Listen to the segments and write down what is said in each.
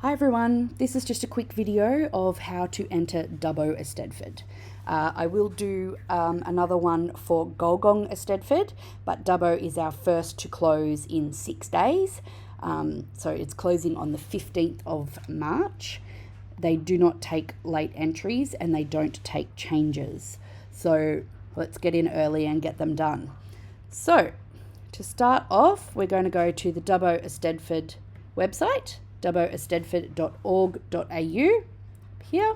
Hi everyone, this is just a quick video of how to enter Dubbo Eisteddfod. I will do another one for Gulgong Eisteddfod, but Dubbo is our first to close in 6 days. So it's closing on the 15th of March. They do not take late entries and they don't take changes. So let's get in early and get them done. So to start off, we're going to go to the Dubbo Eisteddfod website, dubboeisteddfod.org.au here.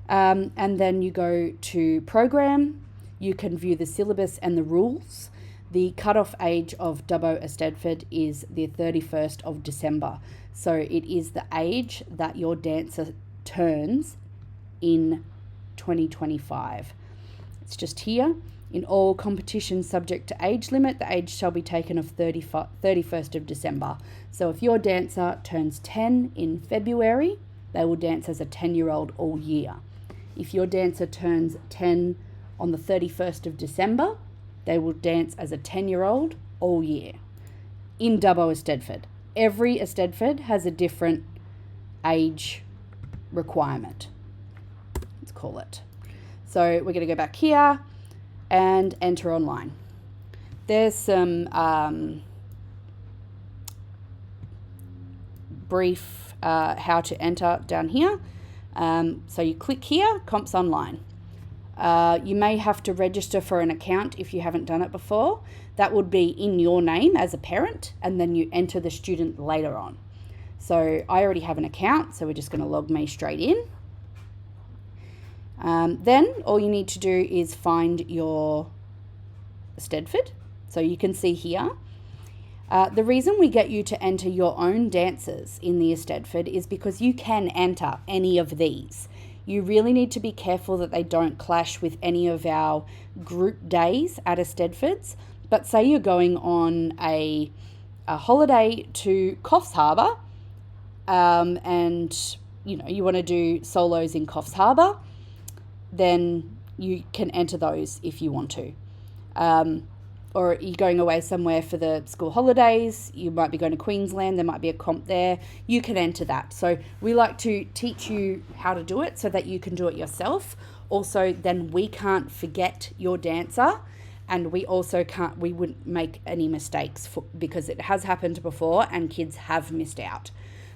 And then you go to program. You can view the syllabus and the rules. The cutoff age of Dubbo Eisteddfod is the 31st of December. So it is the age that your dancer turns in 2025. It's just here. In all competitions subject to age limit, the age shall be taken of 31st of December. So if your dancer turns 10 in February, they will dance as a 10-year-old all year. If your dancer turns 10 on the 31st of December, they will dance as a 10-year-old all year. In Dubbo Eisteddfod, every Eisteddfod has a different age requirement, let's call it. So we're going to go back here and enter online. There's some brief how to enter down here. So you click here, Comps Online. You may have to register for an account if you haven't done it before. That would be in your name as a parent, and then you enter the student later on. So I already have an account, so we're just going to log me straight in. Then all you need to do is find your Eisteddfod. So you can see here. The reason we get you to enter your own dances in the Eisteddfod is because you can enter any of these. You really need to be careful that they don't clash with any of our group days at Eisteddfods. But say you're going on a holiday to Coffs Harbour, and you want to do solos in Coffs Harbour, then you can enter those if you want to. Or you're going away somewhere for the school holidays, you might be going to Queensland, there might be a comp there, you can enter that. So we like to teach you how to do it so that you can do it yourself. Also, then we can't forget your dancer, and we wouldn't make any mistakes because it has happened before and kids have missed out.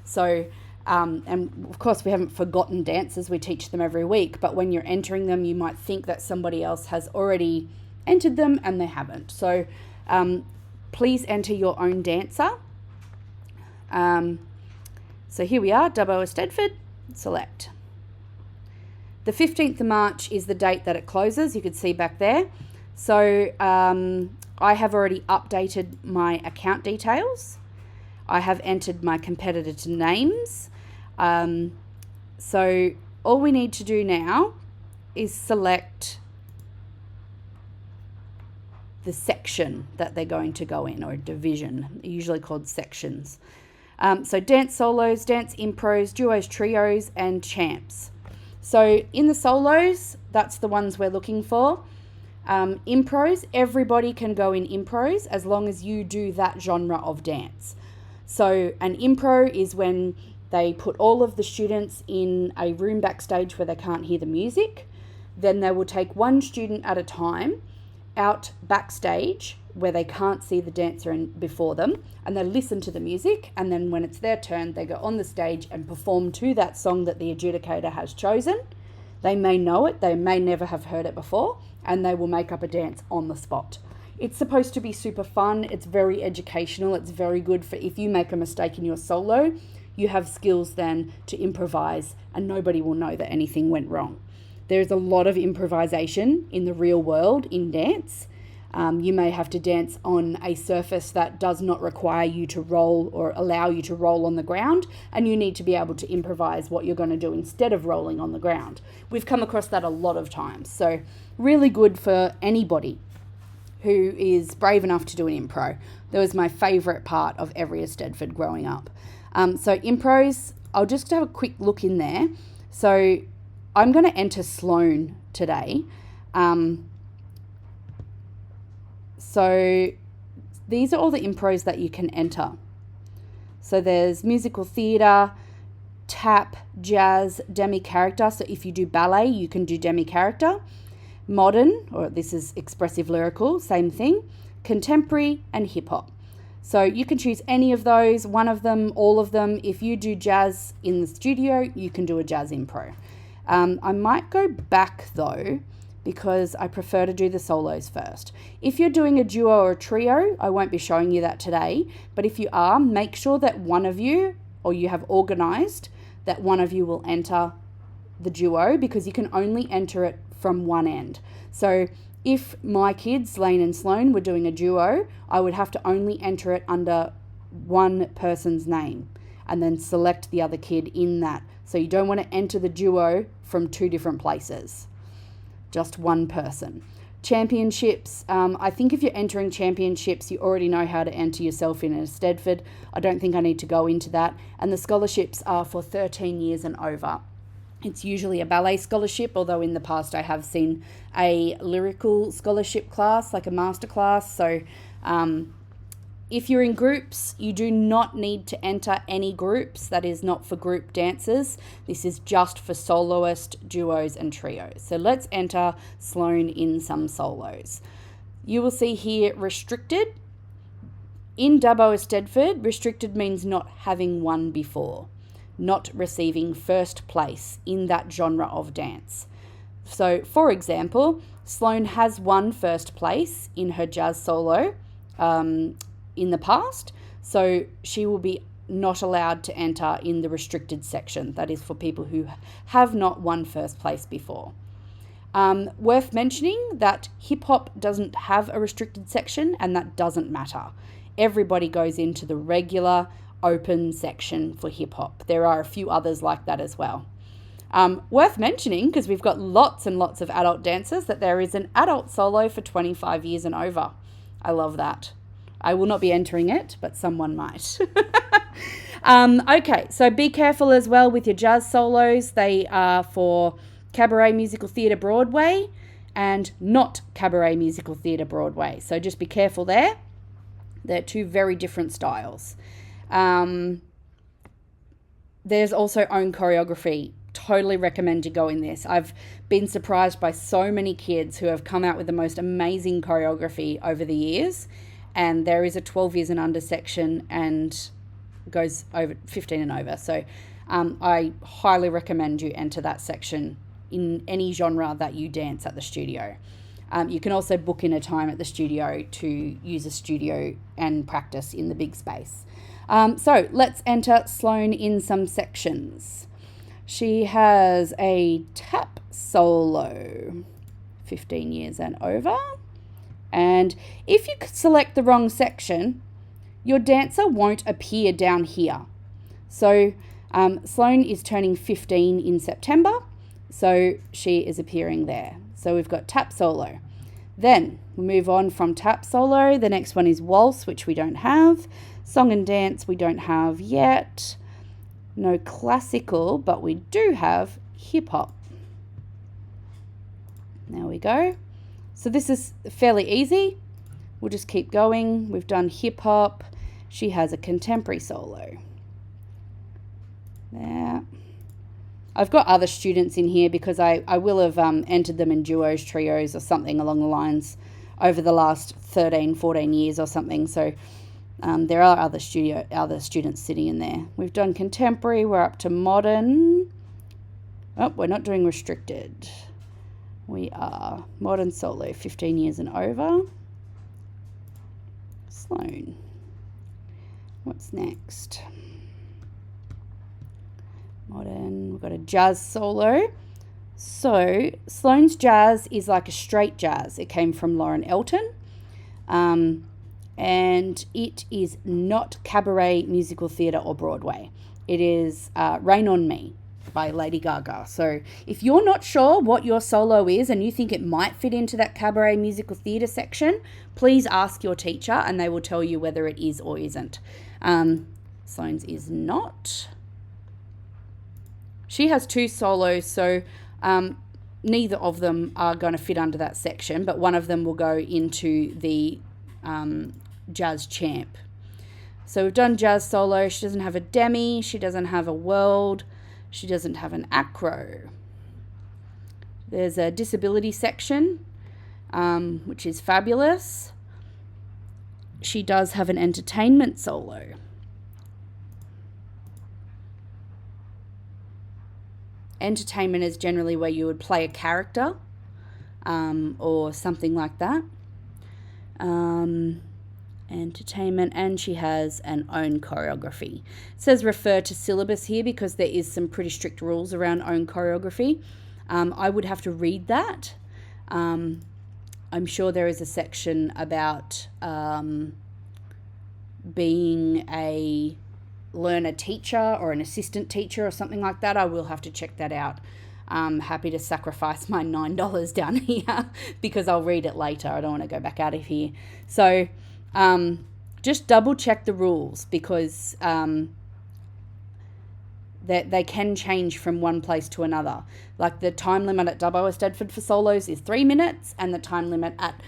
So and of course we haven't forgotten dances, we teach them every week, but when you're entering them you might think that somebody else has already entered them and they haven't. So please enter your own dancer. So here we are, Dubbo Eisteddfod, select. The 15th of March is the date that it closes, you can see back there. So I have already updated my account details. I have entered my competitor names. So all we need to do now is select the section that they're going to go in, or a division, usually called sections. So dance solos, dance impros, duos, trios, and champs. So in the solos, that's the ones we're looking for. Impros, everybody can go in impros as long as you do that genre of dance. So an impro is when they put all of the students in a room backstage where they can't hear the music. Then they will take one student at a time out backstage where they can't see the dancer before them, and they listen to the music, and then when it's their turn, they go on the stage and perform to that song that the adjudicator has chosen. They may know it, they may never have heard it before, and they will make up a dance on the spot. It's supposed to be super fun. It's very educational. It's very good for if you make a mistake in your solo, you have skills then to improvise and nobody will know that anything went wrong. There's a lot of improvisation in the real world in dance. You may have to dance on a surface that does not require you to roll or allow you to roll on the ground, and you need to be able to improvise what you're going to do instead of rolling on the ground. We've come across that a lot of times. So really good for anybody who is brave enough to do an impro. That was my favourite part of every Eisteddfod growing up. So impros, I'll just have a quick look in there. So I'm going to enter Sloan today. So these are all the impros that you can enter. So there's musical theatre, tap, jazz, demi-character. So if you do ballet, you can do demi-character. Modern, or this is expressive lyrical, same thing. Contemporary and hip-hop. So you can choose any of those, one of them, all of them. If you do jazz in the studio, you can do a jazz impro. I might go back though, because I prefer to do the solos first. If you're doing a duo or a trio, I won't be showing you that today, but if you are, make sure that one of you, or you have organized that one of you will enter the duo, because you can only enter it from one end. So if my kids, Lane and Sloan, were doing a duo, I would have to only enter it under one person's name and then select the other kid in that. So you don't want to enter the duo from two different places, just one person. Championships, I think if you're entering championships, you already know how to enter yourself in Eisteddfod. I don't think I need to go into that. And the scholarships are for 13 years and over. It's usually a ballet scholarship, although in the past I have seen a lyrical scholarship class, like a master class. So if you're in groups, you do not need to enter any groups. That is not for group dancers. This is just for soloist, duos and trios. So let's enter Sloan in some solos. You will see here restricted. In Dubbo Eisteddfod, restricted means not having won before, not receiving first place in that genre of dance. So, for example, Sloan has won first place in her jazz solo in the past, so she will be not allowed to enter in the restricted section. That is for people who have not won first place before. Worth mentioning that hip-hop doesn't have a restricted section, and that doesn't matter. Everybody goes into the regular open section for hip-hop. There are a few others like that as well. Worth mentioning, because we've got lots and lots of adult dancers, that there is an adult solo for 25 years and over. I love that. I will not be entering it, but someone might. Okay, so be careful as well with your jazz solos. They are for Cabaret Musical Theatre Broadway and not Cabaret Musical Theatre Broadway. So just be careful there. They're two very different styles. There's also own choreography. Totally recommend you go in this. I've been surprised by so many kids who have come out with the most amazing choreography over the years. And there is a 12 years and under section and goes over 15 and over. So I highly recommend you enter that section in any genre that you dance at the studio. You can also book in a time at the studio to use a studio and practice in the big space. So let's enter Sloan in some sections. She has a tap solo, 15 years and over. And if you select the wrong section, your dancer won't appear down here. So Sloan is turning 15 in September, so she is appearing there. So we've got tap solo. Then we'll move on from tap solo. The next one is waltz, which we don't have. Song and dance we don't have yet. No classical, but we do have hip hop. There we go. So this is fairly easy. We'll just keep going. We've done hip hop. She has a contemporary solo. There. I've got other students in here because I will have entered them in duos, trios or something along the lines over the last 13, 14 years or something. So there are other students sitting in there. We've done contemporary. We're up to modern. Oh, we're not doing restricted. We are modern solo, 15 years and over. Sloan. What's next? Modern. We've got a jazz solo. So Sloan's jazz is like a straight jazz. It came from Lauren Elton. And it is not Cabaret Musical Theatre or Broadway. It is Rain on Me by Lady Gaga. So if you're not sure what your solo is and you think it might fit into that Cabaret Musical Theatre section, please ask your teacher and they will tell you whether it is or isn't. Sloane's is not. She has two solos, so neither of them are going to fit under that section, but one of them will go into the jazz champ. So we've done jazz solo. She doesn't have a demi. She doesn't have a world. She doesn't have an acro. There's a disability section, which is fabulous. She does have an entertainment solo. Entertainment is generally where you would play a character or something like that. Entertainment, and she has an own choreography. It says refer to syllabus here because there is some pretty strict rules around own choreography. I would have to read that. I'm sure there is a section about being a learner teacher or an assistant teacher or something like that. I will have to check that out. I'm happy to sacrifice my $9 down here because I'll read it later. I don't want to go back out of here. So just double check the rules because they can change from one place to another. Like the time limit at Dubbo Eisteddfod for solos is 3 minutes, and the time limit at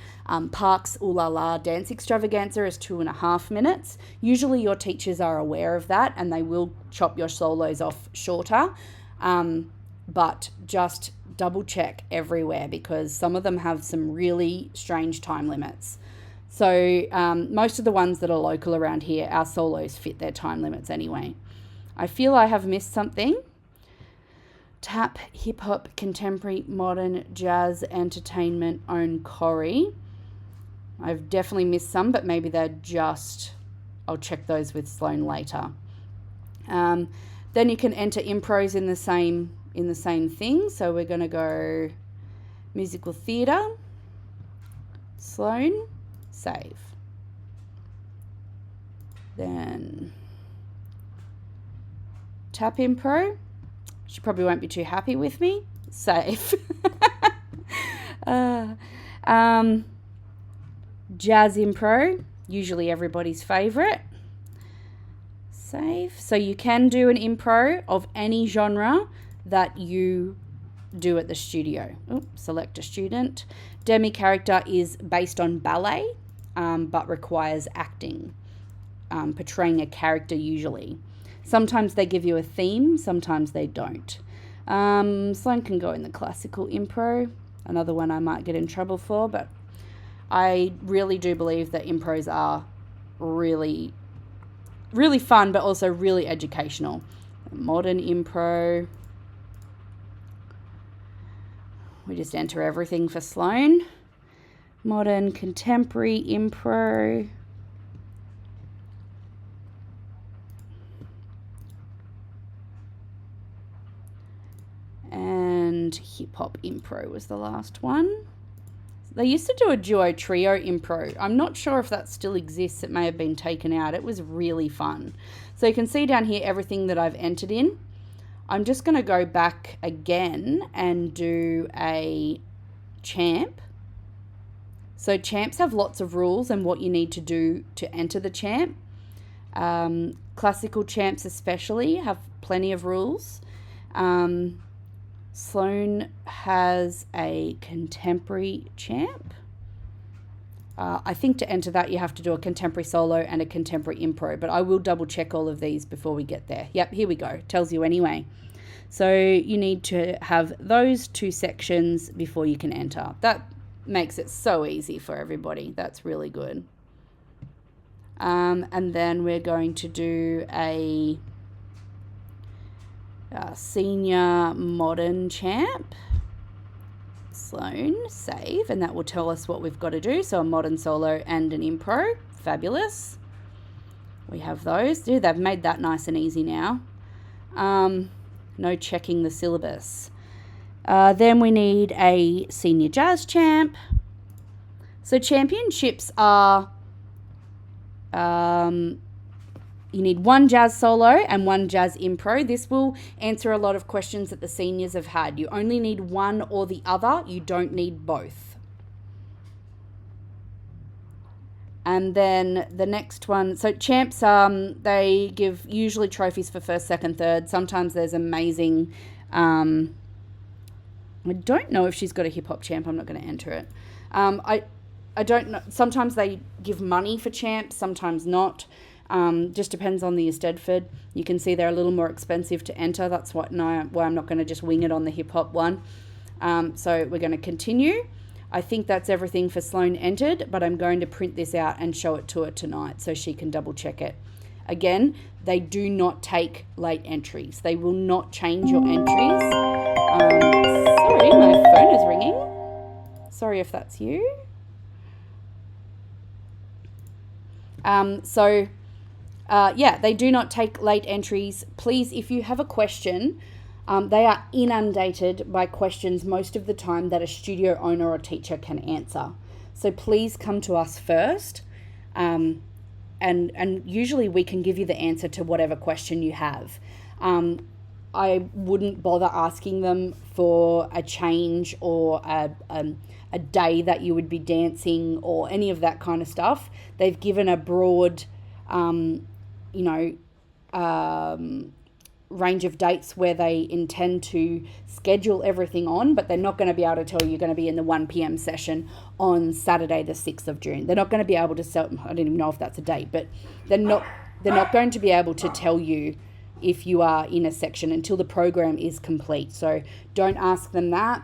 Park's Ooh La La Dance Extravaganza is 2.5 minutes. Usually your teachers are aware of that and they will chop your solos off shorter, but just double check everywhere because some of them have some really strange time limits. So most of the ones that are local around here, our solos fit their time limits anyway. I feel I have missed something. Tap, hip-hop, contemporary, modern, jazz, entertainment, own choreo. I've definitely missed some, but maybe they're just... I'll check those with Sloan later. Then you can enter impros in the same thing. So we're going to go musical theatre, Sloan, save. Then... tap impro. She probably won't be too happy with me. Save. Jazz impro, usually everybody's favourite. Save. So you can do an impro of any genre that you do at the studio. Select a student. Demi character is based on ballet, but requires acting, portraying a character usually. Sometimes they give you a theme, sometimes they don't. Sloan can go in the classical impro, another one I might get in trouble for, but I really do believe that impros are really, really fun, but also really educational. Modern impro. We just enter everything for Sloan. Modern contemporary impro. And hip-hop impro was the last one. They used to do a duo trio impro. I'm not sure if that still exists. It may have been taken out. It was really fun. So you can see down here everything that I've entered in. I'm just going to go back again and do a champ. So champs have lots of rules and what you need to do to enter the champ. Classical champs especially have plenty of rules. Sloan has a contemporary champ. I think to enter that you have to do a contemporary solo and a contemporary impro, but I will double check all of these before we get there. Yep, here we go. Tells you anyway. So you need to have those two sections before you can enter. That makes it so easy for everybody. That's really good. And then we're going to do a senior modern champ. Sloan, save, and that will tell us what we've got to do. So a modern solo and an impro. Fabulous. We have those. Dude, they've made that nice and easy now. No checking the syllabus. Then we need a senior jazz champ. So championships are you need one jazz solo and one jazz impro. This will answer a lot of questions that the seniors have had. You only need one or the other. You don't need both. And then the next one, so champs, they give usually trophies for first, second, third. Sometimes there's amazing, I don't know if she's got a hip-hop champ. I'm not going to enter it. I don't know. Sometimes they give money for champs, sometimes not. Just depends on the Eisteddfod. You can see they're a little more expensive to enter. That's why I'm not going to just wing it on the hip hop one. So we're going to continue. I think that's everything for Sloan entered, but I'm going to print this out and show it to her tonight so she can double check it. Again, they do not take late entries. They will not change your entries. Sorry, my phone is ringing. Sorry if that's you. They do not take late entries. Please, if you have a question, they are inundated by questions most of the time that a studio owner or teacher can answer. So please come to us first. And usually we can give you the answer to whatever question you have. I wouldn't bother asking them for a change or a day that you would be dancing or any of that kind of stuff. They've given a broad, range of dates where they intend to schedule everything on, but they're not going to be able to tell you you're going to be in the 1 p.m. session on Saturday the 6th of June. They're not going to be able to sell, I don't even know if that's a date, but they're not going to be able to tell you if you are in a section until the program is complete. So don't ask them that.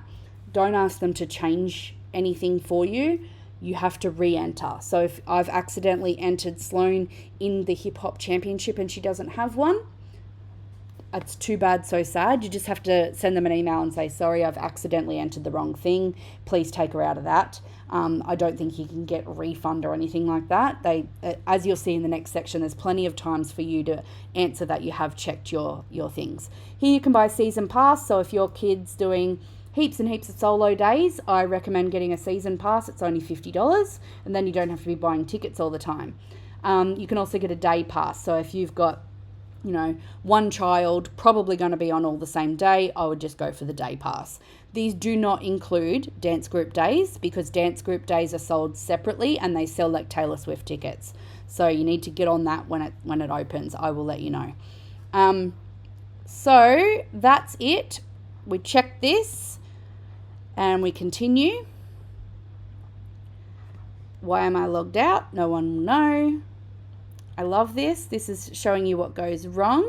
Don't ask them to change anything for you. You have to re-enter. So if I've accidentally entered Sloan in the hip hop championship and she doesn't have one, it's too bad, so sad. You just have to send them an email and say, sorry, I've accidentally entered the wrong thing. Please take her out of that. I don't think you can get a refund or anything like that. As you'll see in the next section, there's plenty of times for you to answer that you have checked your things. Here you can buy a season pass. So if your kid's doing heaps and heaps of solo days, I recommend getting a season pass. It's only $50, and then you don't have to be buying tickets all the time. You can also get a day pass. So if you've got one child probably going to be on all the same day, I would just go for the day pass. These do not include dance group days because dance group days are sold separately and they sell like Taylor Swift tickets. So you need to get on that when it opens. I will let you know. So that's it. We check this and we continue. Why am I logged out? No one will know. I love this. This is showing you what goes wrong.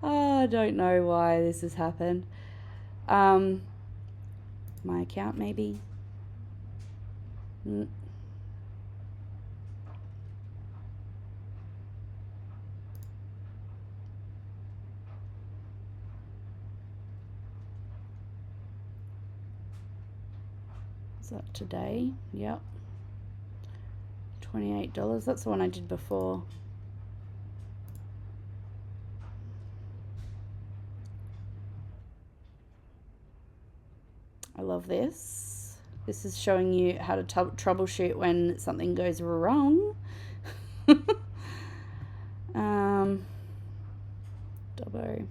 Oh, I don't know why this has happened. My account maybe. Is that today? Yep. $28. That's the one I did before. I love this. This is showing you how to troubleshoot when something goes wrong. Dubbo.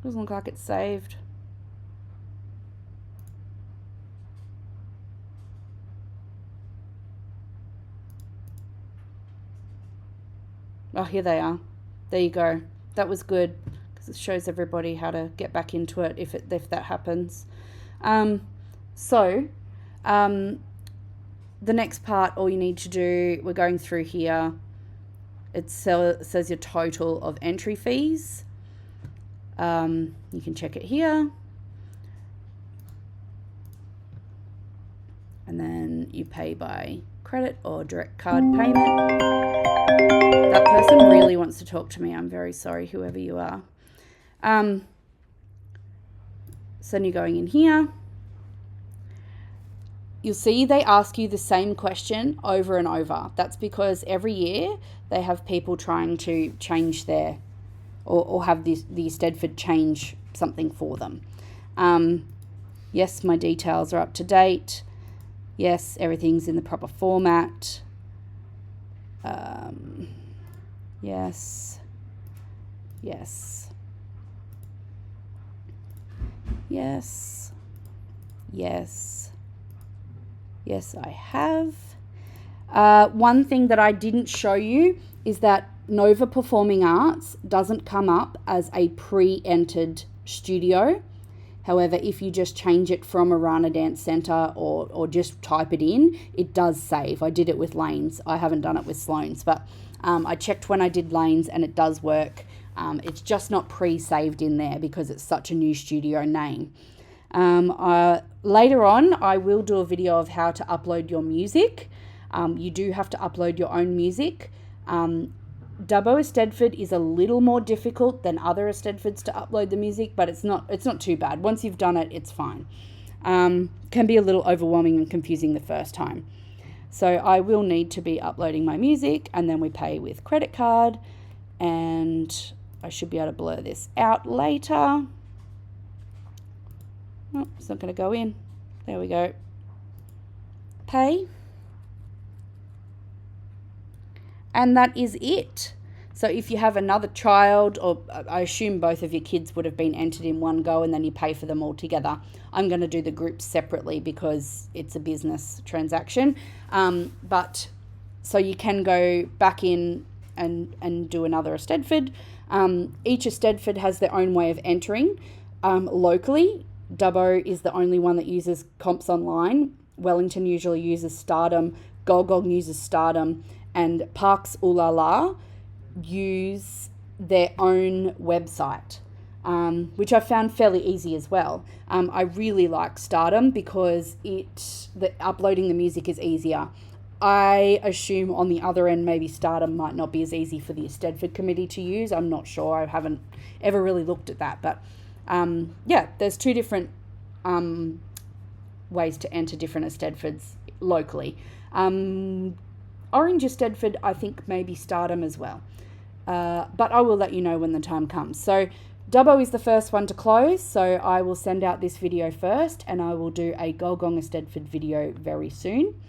Doesn't look like it's saved. Oh, here they are. There you go. That was good because it shows everybody how to get back into it if that happens. The next part, all you need to do, we're going through here. It says your total of entry fees. You can check it here. And then you pay by credit or direct card payment. That person really wants to talk to me. I'm very sorry, whoever you are. So then you're going in here. You'll see they ask you the same question over and over. That's because every year they have people trying to change their, or have the Eisteddfod change something for them. Yes, my details are up to date. Yes, everything's in the proper format. Yes. Yes. Yes. Yes. Yes, I have. One thing that I didn't show you is that Nova Performing Arts doesn't come up as a pre-entered studio. However, if you just change it from Arana Dance Centre or just type it in, it does save. I did it with Lanes. I haven't done it with Sloane's, but I checked when I did Lanes and it does work. It's just not pre-saved in there because it's such a new studio name. Later on, I will do a video of how to upload your music. You do have to upload your own music. Dubbo Eisteddfod is a little more difficult than other Eisteddfods to upload the music, but it's not too bad. Once you've done it, it's fine. Can be a little overwhelming and confusing the first time. So I will need to be uploading my music, and then we pay with credit card, and I should be able to blur this out later. Oh, it's not going to go in. There we go. Pay. And that is it. So if you have another child, or I assume both of your kids would have been entered in one go and then you pay for them all together. I'm going to do the groups separately because it's a business transaction. But so you can go back in and do another Eisteddfod. Each Eisteddfod has their own way of entering. Locally, Dubbo is the only one that uses comps online. Wellington usually uses Stardom. Golgong uses Stardom. And Parks Ooh La La use their own website, which I found fairly easy as well. I really like Stardom because uploading the music is easier. I assume on the other end, maybe Stardom might not be as easy for the Eisteddfod committee to use. I'm not sure. I haven't ever really looked at that. But yeah, there's two different ways to enter different Eisteddfods locally. Orange Eisteddfod, I think maybe Stardom as well. But I will let you know when the time comes. So Dubbo is the first one to close, so I will send out this video first, and I will do a Golgong Eisteddfod video very soon.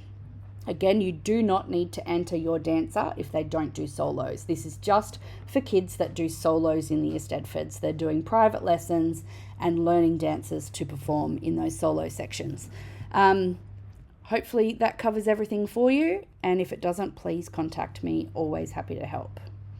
Again, you do not need to enter your dancer if they don't do solos. This is just for kids that do solos in the Eisteddfods. They're doing private lessons and learning dances to perform in those solo sections. Hopefully that covers everything for you, and if it doesn't, please contact me. Always happy to help.